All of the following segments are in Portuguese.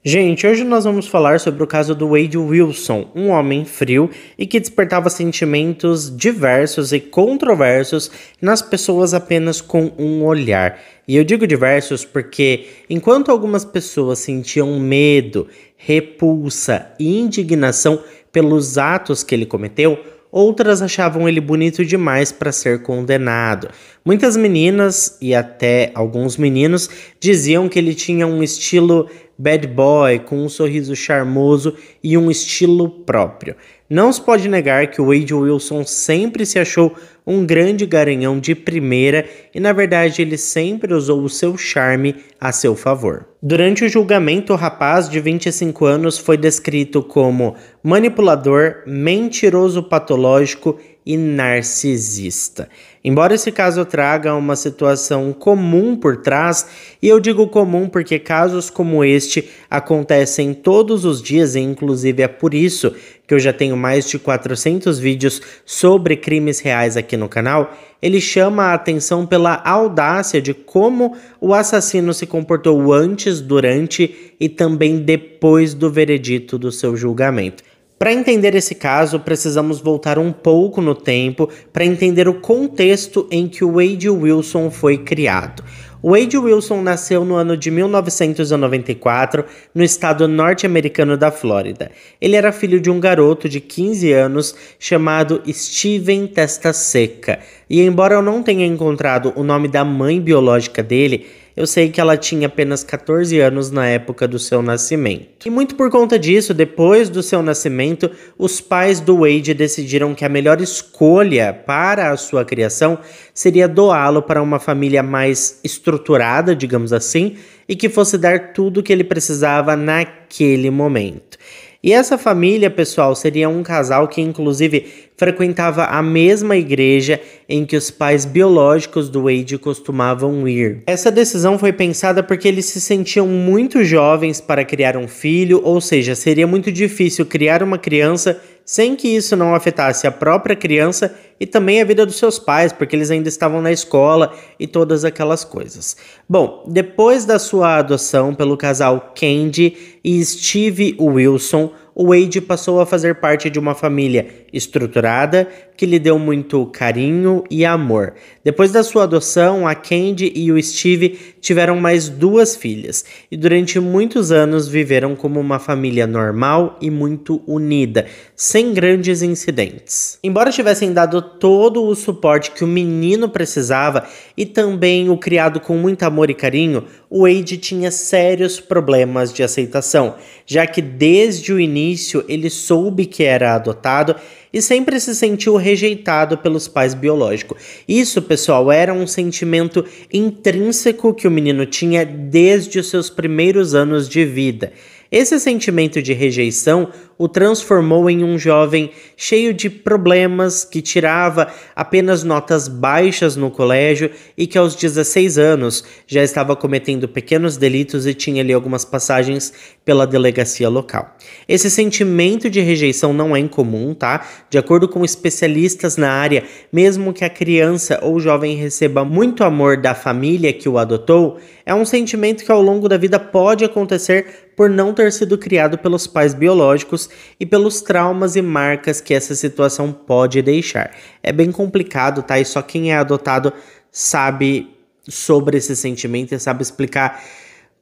Gente, hoje nós vamos falar sobre o caso do Wade Wilson, um homem frio e que despertava sentimentos diversos e controversos nas pessoas apenas com um olhar. E eu digo diversos porque, enquanto algumas pessoas sentiam medo, repulsa e indignação pelos atos que ele cometeu, outras achavam ele bonito demais para ser condenado. Muitas meninas e até alguns meninos diziam que ele tinha um estilo bad boy, com um sorriso charmoso e um estilo próprio. Não se pode negar que o Wade Wilson sempre se achou um grande garanhão de primeira e, na verdade, ele sempre usou o seu charme a seu favor. Durante o julgamento, o rapaz de 25 anos foi descrito como manipulador, mentiroso patológico e narcisista. Embora esse caso traga uma situação comum por trás, e eu digo comum porque casos como este acontecem todos os dias, e inclusive é por isso que eu já tenho mais de 400 vídeos sobre crimes reais aqui no canal, ele chama a atenção pela audácia de como o assassino se comportou antes, durante e também depois do veredito do seu julgamento. Para entender esse caso, precisamos voltar um pouco no tempo para entender o contexto em que o Wade Wilson foi criado. O Wade Wilson nasceu no ano de 1994, no estado norte-americano da Flórida. Ele era filho de um garoto de 15 anos chamado Steven Testa Seca. E embora eu não tenha encontrado o nome da mãe biológica dele, eu sei que ela tinha apenas 14 anos na época do seu nascimento. E muito por conta disso, depois do seu nascimento, os pais do Wade decidiram que a melhor escolha para a sua criação seria doá-lo para uma família mais estruturada, digamos assim, e que fosse dar tudo o que ele precisava naquele momento. E essa família, pessoal, seria um casal que inclusive frequentava a mesma igreja em que os pais biológicos do Wade costumavam ir. Essa decisão foi pensada porque eles se sentiam muito jovens para criar um filho, ou seja, seria muito difícil criar uma criança sem que isso não afetasse a própria criança e também a vida dos seus pais, porque eles ainda estavam na escola e todas aquelas coisas. Bom, depois da sua adoção pelo casal Candy e Steve Wilson, o Wade passou a fazer parte de uma família estruturada que lhe deu muito carinho e amor. Depois da sua adoção, a Candy e o Steve tiveram mais 2 filhas e durante muitos anos viveram como uma família normal e muito unida, sem grandes incidentes. Embora tivessem dado todo o suporte que o menino precisava e também o criado com muito amor e carinho, o Wade tinha sérios problemas de aceitação, já que desde o início ele soube que era adotado e sempre se sentiu rejeitado pelos pais biológicos. Isso, pessoal, era um sentimento intrínseco que o menino tinha desde os seus primeiros anos de vida. Esse sentimento de rejeição o transformou em um jovem cheio de problemas, que tirava apenas notas baixas no colégio e que aos 16 anos já estava cometendo pequenos delitos e tinha ali algumas passagens pela delegacia local. Esse sentimento de rejeição não é incomum, tá? De acordo com especialistas na área, mesmo que a criança ou jovem receba muito amor da família que o adotou, é um sentimento que ao longo da vida pode acontecer por não ter sido criado pelos pais biológicos e pelos traumas e marcas que essa situação pode deixar. É bem complicado, tá? E só quem é adotado sabe sobre esse sentimento e sabe explicar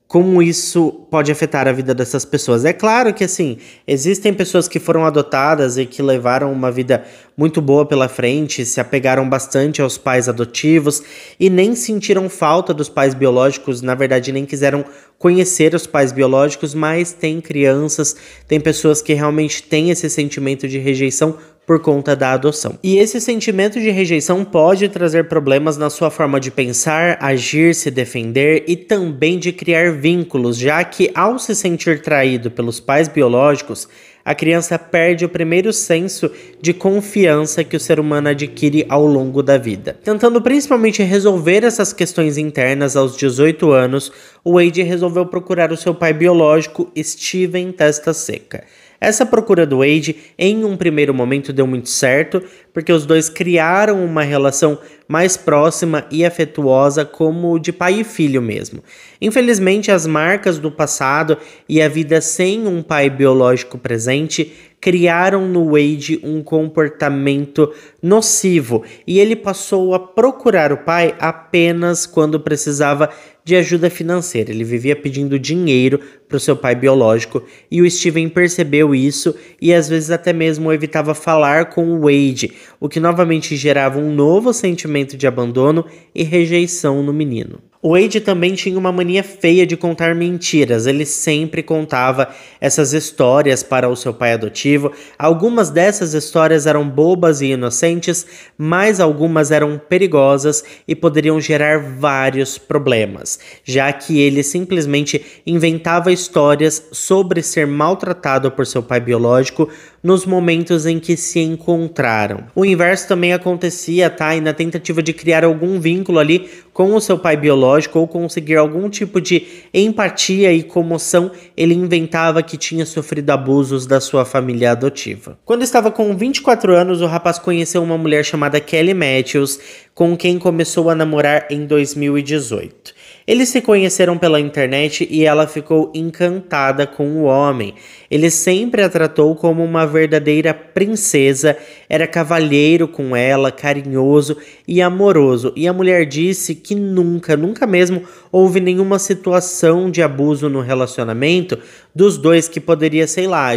como isso pode afetar a vida dessas pessoas. É claro que, assim, existem pessoas que foram adotadas e que levaram uma vida muito boa pela frente, se apegaram bastante aos pais adotivos e nem sentiram falta dos pais biológicos, na verdade nem quiseram conhecer os pais biológicos, mas tem crianças, tem pessoas que realmente têm esse sentimento de rejeição por conta da adoção. E esse sentimento de rejeição pode trazer problemas na sua forma de pensar, agir, se defender e também de criar vínculos, já que ao se sentir traído pelos pais biológicos, a criança perde o primeiro senso de confiança que o ser humano adquire ao longo da vida. Tentando principalmente resolver essas questões internas aos 18 anos, o Wade resolveu procurar o seu pai biológico, Steven Testa Seca. Essa procura do Wade, em um primeiro momento, deu muito certo, porque os dois criaram uma relação mais próxima e afetuosa, como de pai e filho mesmo. Infelizmente, as marcas do passado e a vida sem um pai biológico presente criaram no Wade um comportamento nocivo e ele passou a procurar o pai apenas quando precisava de ajuda financeira. Ele vivia pedindo dinheiro para o seu pai biológico e o Steven percebeu isso e às vezes até mesmo evitava falar com o Wade, o que novamente gerava um novo sentimento de abandono e rejeição no menino. O Wade também tinha uma mania feia de contar mentiras. Ele sempre contava essas histórias para o seu pai adotivo. Algumas dessas histórias eram bobas e inocentes, mas algumas eram perigosas e poderiam gerar vários problemas, já que ele simplesmente inventava histórias sobre ser maltratado por seu pai biológico nos momentos em que se encontraram. O inverso também acontecia, tá? E na tentativa de criar algum vínculo ali com o seu pai biológico ou conseguir algum tipo de empatia e comoção, ele inventava que tinha sofrido abusos da sua família adotiva. Quando estava com 24 anos, o rapaz conheceu uma mulher chamada Kelly Matthews, com quem começou a namorar em 2018. Eles se conheceram pela internet e ela ficou encantada com o homem. Ele sempre a tratou como uma verdadeira princesa, era cavalheiro com ela, carinhoso e amoroso. E a mulher disse que nunca mesmo houve nenhuma situação de abuso no relacionamento dos dois que poderia,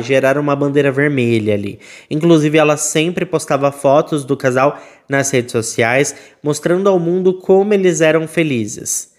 gerar uma bandeira vermelha ali. Inclusive, ela sempre postava fotos do casal nas redes sociais, mostrando ao mundo como eles eram felizes.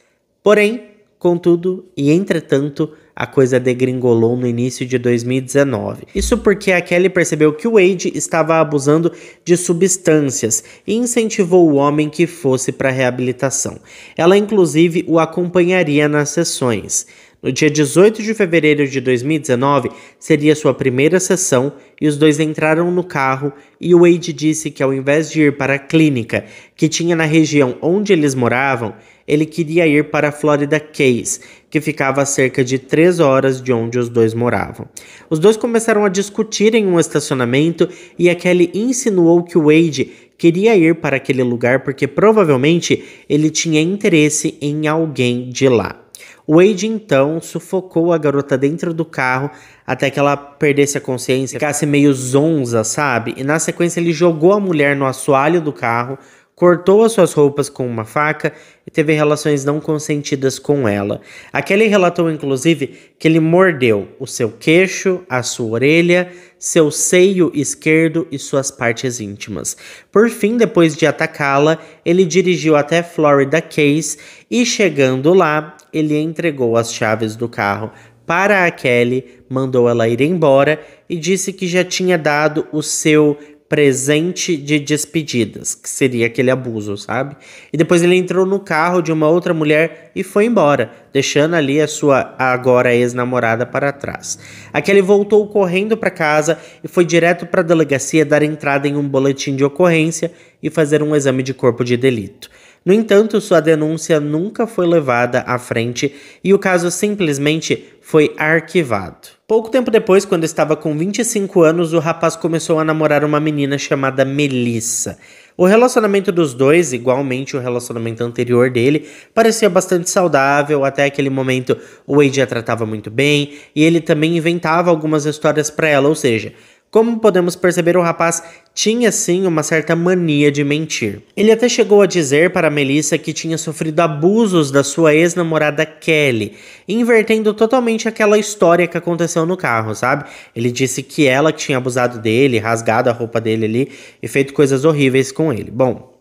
Porém, contudo e entretanto, a coisa degringolou no início de 2019. Isso porque a Kelly percebeu que o Wade estava abusando de substâncias e incentivou o homem que fosse para a reabilitação. Ela inclusive o acompanharia nas sessões. No dia 18 de fevereiro de 2019, seria sua primeira sessão e os dois entraram no carro e o Wade disse que ao invés de ir para a clínica que tinha na região onde eles moravam, ele queria ir para a Florida Keys, que ficava a cerca de 3 horas de onde os dois moravam. Os dois começaram a discutir em um estacionamento e a Kelly insinuou que o Wade queria ir para aquele lugar porque provavelmente ele tinha interesse em alguém de lá. O Wade então sufocou a garota dentro do carro até que ela perdesse a consciência, ficasse meio zonza, sabe? E na sequência ele jogou a mulher no assoalho do carro, cortou as suas roupas com uma faca e teve relações não consentidas com ela. A Kelly relatou inclusive que ele mordeu o seu queixo, a sua orelha, seu seio esquerdo e suas partes íntimas. Por fim, depois de atacá-la, ele dirigiu até Florida Keys e chegando lá, ele entregou as chaves do carro para a Kelly, mandou ela ir embora e disse que já tinha dado o seu presente de despedidas, que seria aquele abuso, sabe? E depois ele entrou no carro de uma outra mulher e foi embora, deixando ali a sua agora ex-namorada para trás. A Kelly voltou correndo para casa e foi direto para a delegacia dar entrada em um boletim de ocorrência e fazer um exame de corpo de delito. No entanto, sua denúncia nunca foi levada à frente e o caso simplesmente foi arquivado. Pouco tempo depois, quando estava com 25 anos, o rapaz começou a namorar uma menina chamada Melissa. O relacionamento dos dois, igualmente o relacionamento anterior dele, parecia bastante saudável. Até aquele momento o Wade a tratava muito bem e ele também inventava algumas histórias para ela, ou seja, como podemos perceber, o rapaz tinha sim uma certa mania de mentir. Ele até chegou a dizer para Melissa que tinha sofrido abusos da sua ex-namorada Kelly, invertendo totalmente aquela história que aconteceu no carro, sabe? Ele disse que ela tinha abusado dele, rasgado a roupa dele ali e feito coisas horríveis com ele. Bom,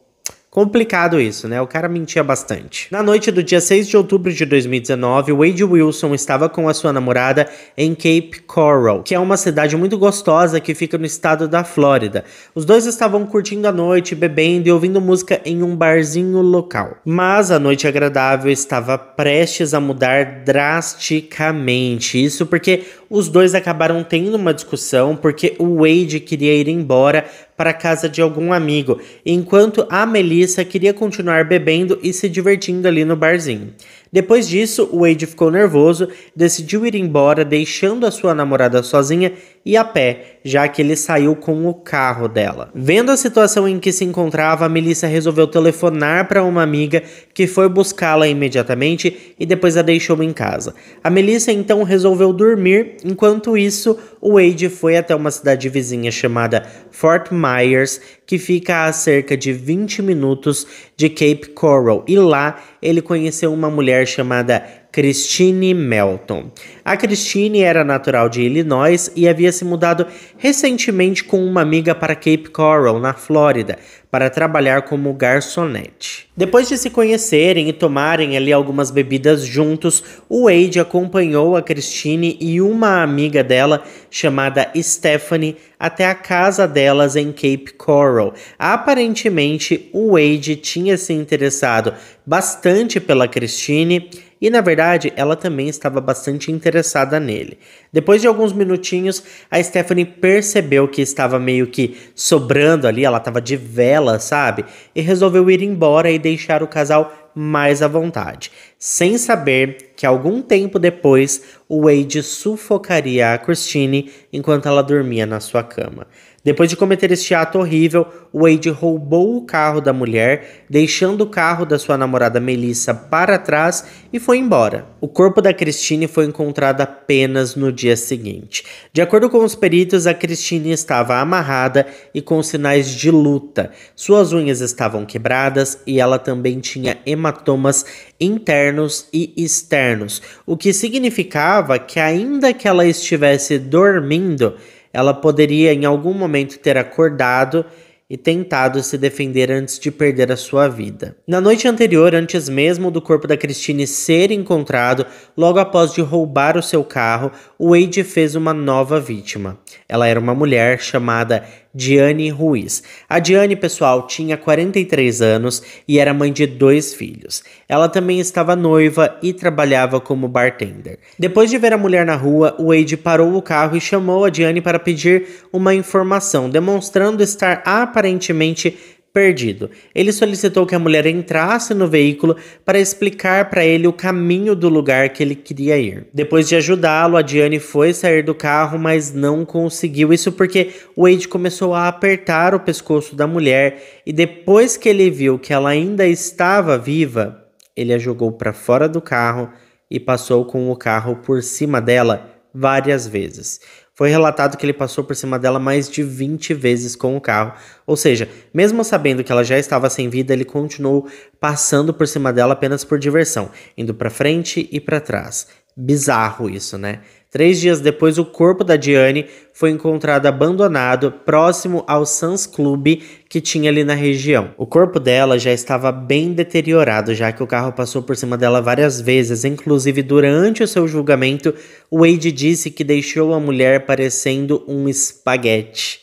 Complicado isso, né? O cara mentia bastante. Na noite do dia 6 de outubro de 2019, Wade Wilson estava com a sua namorada em Cape Coral, que é uma cidade muito gostosa que fica no estado da Flórida. Os dois estavam curtindo a noite, bebendo e ouvindo música em um barzinho local. Mas a noite agradável estava prestes a mudar drasticamente. Isso porque os dois acabaram tendo uma discussão porque o Wade queria ir embora para a casa de algum amigo, enquanto a Melissa queria continuar bebendo e se divertindo ali no barzinho. Depois disso, o Wade ficou nervoso, decidiu ir embora, deixando a sua namorada sozinha e a pé, já que ele saiu com o carro dela. Vendo a situação em que se encontrava, a Melissa resolveu telefonar para uma amiga que foi buscá-la imediatamente e depois a deixou em casa. A Melissa então resolveu dormir, enquanto isso, o Wade foi até uma cidade vizinha chamada Fort Myers, que fica a cerca de 20 minutos de Cape Coral, e lá ele conheceu uma mulher chamada Christine Melton. A Christine era natural de Illinois e havia se mudado recentemente com uma amiga para Cape Coral, na Flórida, para trabalhar como garçonete. Depois de se conhecerem e tomarem ali algumas bebidas juntos, o Wade acompanhou a Christine e uma amiga dela, chamada Stephanie, até a casa delas em Cape Coral. Aparentemente, o Wade tinha se interessado bastante pela Christine e, na verdade, ela também estava bastante interessada nele. Depois de alguns minutinhos, a Stephanie percebeu que estava meio que sobrando ali, ela estava de vela, sabe? E resolveu ir embora e deixar o casal mais à vontade, sem saber que algum tempo depois o Wade sufocaria a Christine enquanto ela dormia na sua cama. Depois de cometer este ato horrível, o Wade roubou o carro da mulher, deixando o carro da sua namorada Melissa para trás e foi embora. O corpo da Christine foi encontrado apenas no dia seguinte. De acordo com os peritos, a Christine estava amarrada e com sinais de luta. Suas unhas estavam quebradas e ela também tinha hematomas internos e externos, o que significava que, ainda que ela estivesse dormindo, ela poderia em algum momento ter acordado e tentado se defender antes de perder a sua vida. Na noite anterior, antes mesmo do corpo da Christine ser encontrado, logo após de roubar o seu carro, o Wade fez uma nova vítima. Ela era uma mulher chamada Diane Ruiz. A Diane, pessoal, tinha 43 anos e era mãe de 2 filhos. Ela também estava noiva e trabalhava como bartender. Depois de ver a mulher na rua, o Wade parou o carro e chamou a Diane para pedir uma informação, demonstrando estar aparentemente perdido. Ele solicitou que a mulher entrasse no veículo para explicar para ele o caminho do lugar que ele queria ir. Depois de ajudá-lo, a Diane foi sair do carro, mas não conseguiu. Isso porque o Wade começou a apertar o pescoço da mulher e depois que ele viu que ela ainda estava viva, ele a jogou para fora do carro e passou com o carro por cima dela várias vezes. Foi relatado que ele passou por cima dela mais de 20 vezes com o carro. Ou seja, mesmo sabendo que ela já estava sem vida, ele continuou passando por cima dela apenas por diversão, indo para frente e para trás. Bizarro isso, né? 3 dias depois, o corpo da Diane foi encontrado abandonado próximo ao Suns Club que tinha ali na região. O corpo dela já estava bem deteriorado, já que o carro passou por cima dela várias vezes. Inclusive, durante o seu julgamento, o Wade disse que deixou a mulher parecendo um espaguete.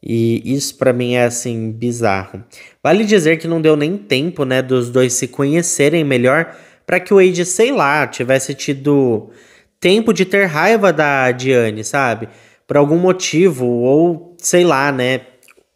E isso pra mim é, assim, bizarro. Vale dizer que não deu nem tempo, né, dos dois se conhecerem melhor para que o Wade, sei lá, tivesse tido tempo de ter raiva da Diane, sabe? Por algum motivo, ou sei lá, né?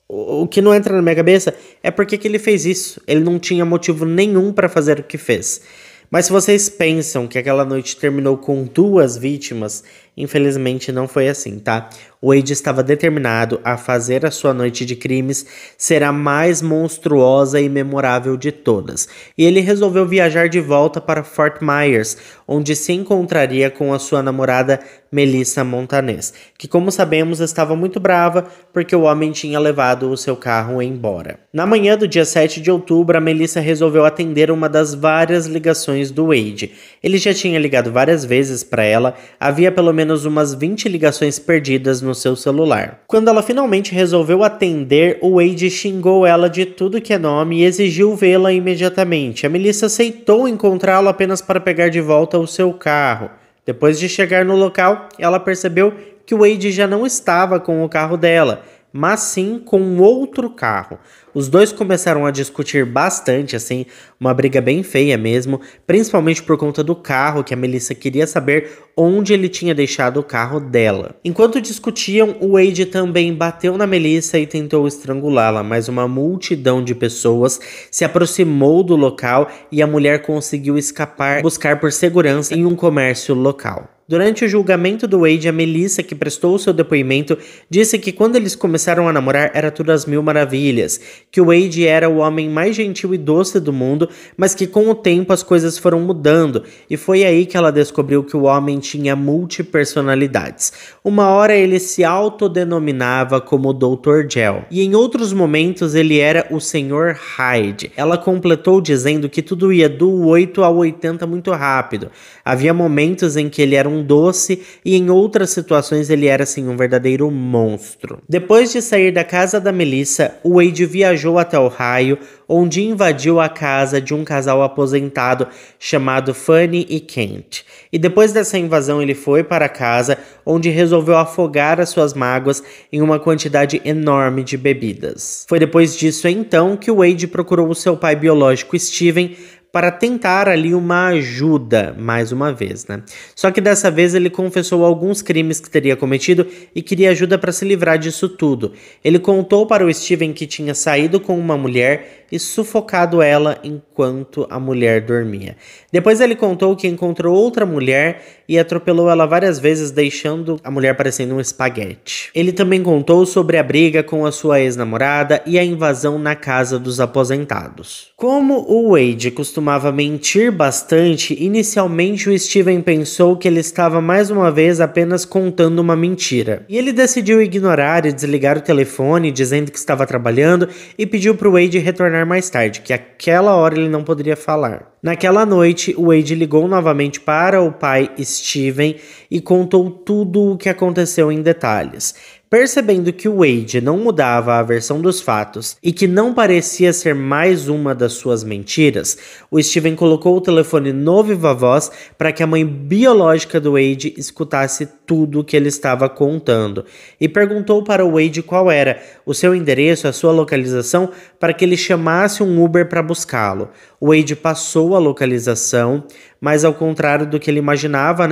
O que não entra na minha cabeça é porque que ele fez isso. Ele não tinha motivo nenhum para fazer o que fez. Mas se vocês pensam que aquela noite terminou com 2 vítimas, infelizmente não foi assim, tá? O Wade estava determinado a fazer a sua noite de crimes ser a mais monstruosa e memorável de todas. E ele resolveu viajar de volta para Fort Myers, onde se encontraria com a sua namorada Melissa Montanez, que, como sabemos, estava muito brava porque o homem tinha levado o seu carro embora. Na manhã do dia 7 de outubro, a Melissa resolveu atender uma das várias ligações do Wade. Ele já tinha ligado várias vezes para ela, havia pelo menos umas 20 ligações perdidas no seu celular. Quando ela finalmente resolveu atender, o Wade xingou ela de tudo que é nome e exigiu vê-la imediatamente. A Melissa aceitou encontrá-lo apenas para pegar de volta o seu carro. Depois de chegar no local, ela percebeu que o Wade já não estava com o carro dela, mas sim com outro carro. Os dois começaram a discutir bastante, assim, uma briga bem feia mesmo, principalmente por conta do carro, que a Melissa queria saber onde ele tinha deixado o carro dela. Enquanto discutiam, o Wade também bateu na Melissa e tentou estrangulá-la, mas uma multidão de pessoas se aproximou do local e a mulher conseguiu escapar, buscar por segurança em um comércio local. Durante o julgamento do Wade, a Melissa, que prestou o seu depoimento, disse que quando eles começaram a namorar era tudo às mil maravilhas, que o Wade era o homem mais gentil e doce do mundo, mas que com o tempo as coisas foram mudando, e foi aí que ela descobriu que o homem tinha multipersonalidades. Uma hora ele se autodenominava como Dr. Gel, e em outros momentos ele era o Sr. Hyde. Ela completou dizendo que tudo ia do 8 ao 80 muito rápido. Havia momentos em que ele era um doce e em outras situações ele era assim um verdadeiro monstro. Depois de sair da casa da Melissa, o Wade viajou até Ohio, onde invadiu a casa de um casal aposentado chamado Fanny e Kent. E depois dessa invasão ele foi para casa, onde resolveu afogar as suas mágoas em uma quantidade enorme de bebidas. Foi depois disso então que o Wade procurou o seu pai biológico Steven para tentar ali uma ajuda, mais uma vez, né? Só que dessa vez ele confessou alguns crimes que teria cometido e queria ajuda para se livrar disso tudo. Ele contou para o Steven que tinha saído com uma mulher e sufocado ela enquanto a mulher dormia. Depois ele contou que encontrou outra mulher e atropelou ela várias vezes, deixando a mulher parecendo um espaguete. Ele também contou sobre a briga com a sua ex-namorada e a invasão na casa dos aposentados. Como o Wade costumava mentir bastante, inicialmente o Steven pensou que ele estava mais uma vez apenas contando uma mentira. E ele decidiu ignorar e desligar o telefone, dizendo que estava trabalhando, e pediu para o Wade retornar mais tarde, que aquela hora ele não poderia falar. Naquela noite, o Wade ligou novamente para o pai Steven e contou tudo o que aconteceu em detalhes. Percebendo que o Wade não mudava a versão dos fatos e que não parecia ser mais uma das suas mentiras, o Steven colocou o telefone no viva voz para que a mãe biológica do Wade escutasse tudo o que ele estava contando e perguntou para o Wade qual era o seu endereço, a sua localização, para que ele chamasse um Uber para buscá-lo. O Wade passou a localização, mas ao contrário do que ele imaginava,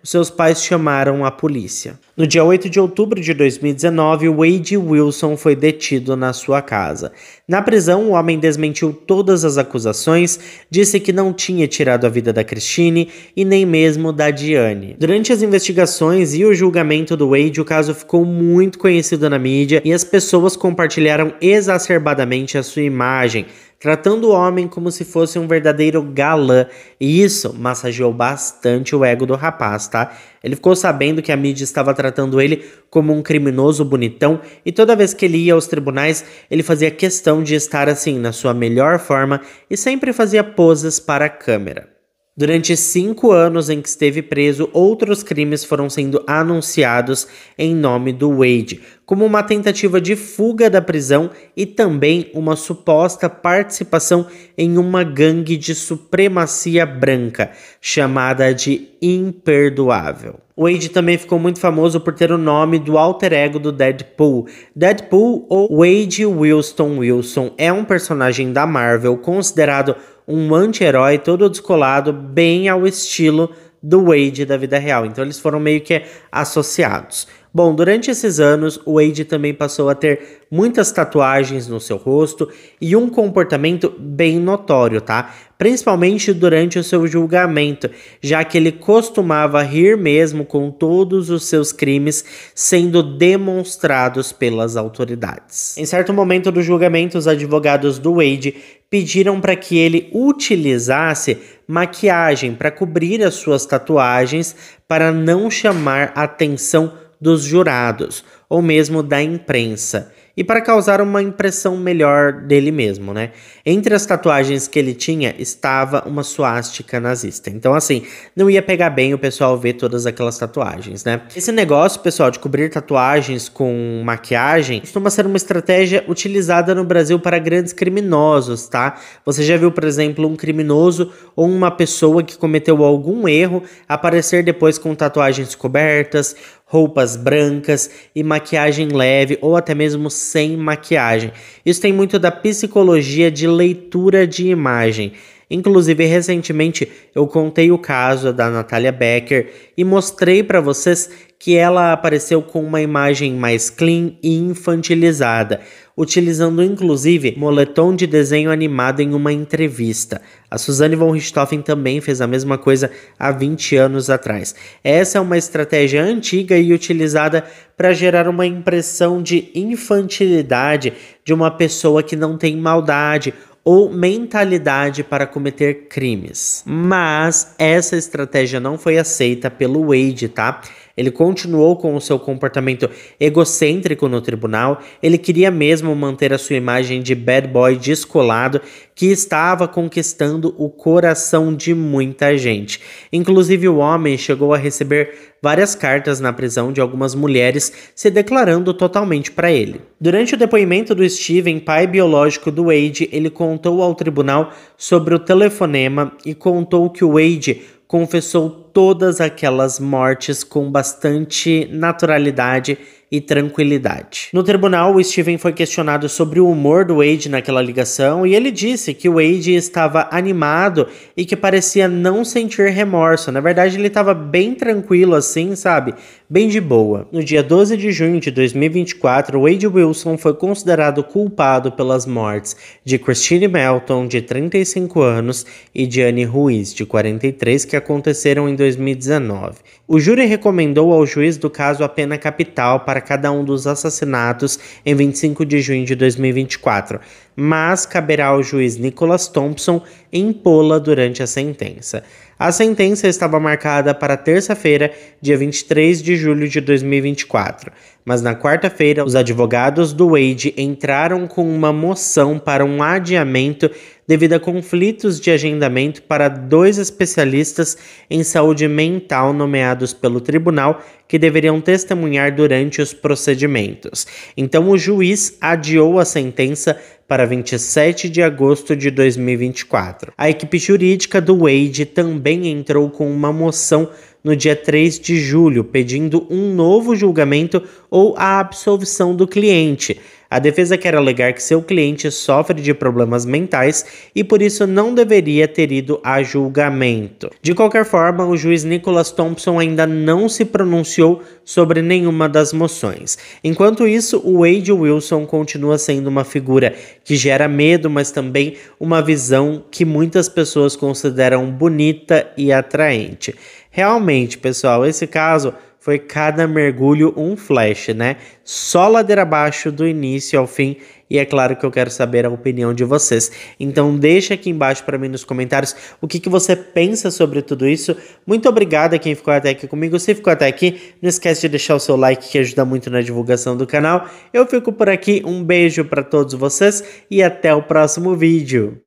os seus pais chamaram a polícia. No dia 8 de outubro de 2019, Wade Wilson foi detido na sua casa. Na prisão, o homem desmentiu todas as acusações, disse que não tinha tirado a vida da Christine e nem mesmo da Diane. Durante as investigações e o julgamento do Wade, o caso ficou muito conhecido na mídia e as pessoas compartilharam exacerbadamente a sua imagem, tratando o homem como se fosse um verdadeiro galã, e isso massageou bastante o ego do rapaz, tá? Ele ficou sabendo que a mídia estava tratando ele como um criminoso bonitão, e toda vez que ele ia aos tribunais, ele fazia questão de estar assim, na sua melhor forma, e sempre fazia poses para a câmera. Durante 5 anos em que esteve preso, outros crimes foram sendo anunciados em nome do Wade, como uma tentativa de fuga da prisão e também uma suposta participação em uma gangue de supremacia branca, chamada de Imperdoável. Wade também ficou muito famoso por ter o nome do alter ego do Deadpool. Deadpool, ou Wade Wilson, é um personagem da Marvel considerado um anti-herói todo descolado, bem ao estilo do Wade da vida real. Então eles foram meio que associados. Bom, durante esses anos, o Wade também passou a ter muitas tatuagens no seu rosto e um comportamento bem notório, tá? Principalmente durante o seu julgamento, já que ele costumava rir mesmo com todos os seus crimes sendo demonstrados pelas autoridades. Em certo momento do julgamento, os advogados do Wade pediram para que ele utilizasse maquiagem para cobrir as suas tatuagens para não chamar a atenção dos jurados ou mesmo da imprensa. e para causar uma impressão melhor dele mesmo, né? Entre as tatuagens que ele tinha estava uma suástica nazista. Então, assim, não ia pegar bem o pessoal ver todas aquelas tatuagens, né? Esse negócio, pessoal, de cobrir tatuagens com maquiagem costuma ser uma estratégia utilizada no Brasil para grandes criminosos, tá? Você já viu, por exemplo, um criminoso ou uma pessoa que cometeu algum erro aparecer depois com tatuagens cobertas, roupas brancas e maquiagem leve ou até mesmo sem maquiagem. Isso tem muito da psicologia de leitura de imagem. Inclusive, recentemente eu contei o caso da Natalia Becker e mostrei para vocês que ela apareceu com uma imagem mais clean e infantilizada, utilizando inclusive moletom de desenho animado em uma entrevista. A Suzanne von Richthofen também fez a mesma coisa há 20 anos atrás. Essa é uma estratégia antiga e utilizada para gerar uma impressão de infantilidade de uma pessoa que não tem maldade ou mentalidade para cometer crimes. Mas essa estratégia não foi aceita pelo Wade, tá? Ele continuou com o seu comportamento egocêntrico no tribunal, ele queria mesmo manter a sua imagem de bad boy descolado que estava conquistando o coração de muita gente. Inclusive o homem chegou a receber várias cartas na prisão de algumas mulheres se declarando totalmente para ele. Durante o depoimento do Steven, pai biológico do Wade, ele contou ao tribunal sobre o telefonema e contou que o Wade confessou todas aquelas mortes com bastante naturalidade e tranquilidade. No tribunal, o Steven foi questionado sobre o humor do Wade naquela ligação e ele disse que o Wade estava animado e que parecia não sentir remorso. Na verdade, ele estava bem tranquilo assim, sabe? Bem de boa. No dia 12 de junho de 2024, Wade Wilson foi considerado culpado pelas mortes de Christine Melton, de 35 anos, e de Annie Ruiz, de 43, que aconteceram em 2019. O júri recomendou ao juiz do caso a pena capital para cada um dos assassinatos em 25 de junho de 2024, mas caberá ao juiz Nicholas Thompson impô-la durante a sentença. A sentença estava marcada para terça-feira, dia 23 de julho de 2024, mas na quarta-feira os advogados do Wade entraram com uma moção para um adiamento devido a conflitos de agendamento para 2 especialistas em saúde mental nomeados pelo tribunal que deveriam testemunhar durante os procedimentos. Então o juiz adiou a sentença para 27 de agosto de 2024. A equipe jurídica do Wade também entrou com uma moção no dia 3 de julho, pedindo um novo julgamento ou a absolvição do cliente. A defesa quer alegar que seu cliente sofre de problemas mentais e por isso não deveria ter ido a julgamento. De qualquer forma, o juiz Nicholas Thompson ainda não se pronunciou sobre nenhuma das moções. Enquanto isso, o Wade Wilson continua sendo uma figura que gera medo, mas também uma visão que muitas pessoas consideram bonita e atraente. Realmente, pessoal, esse caso foi cada mergulho um flash, né? Só ladeira abaixo do início ao fim. E é claro que eu quero saber a opinião de vocês. Então deixa aqui embaixo para mim nos comentários o que você pensa sobre tudo isso. Muito obrigado a quem ficou até aqui comigo. Se ficou até aqui, não esquece de deixar o seu like que ajuda muito na divulgação do canal. Eu fico por aqui, um beijo para todos vocês e até o próximo vídeo.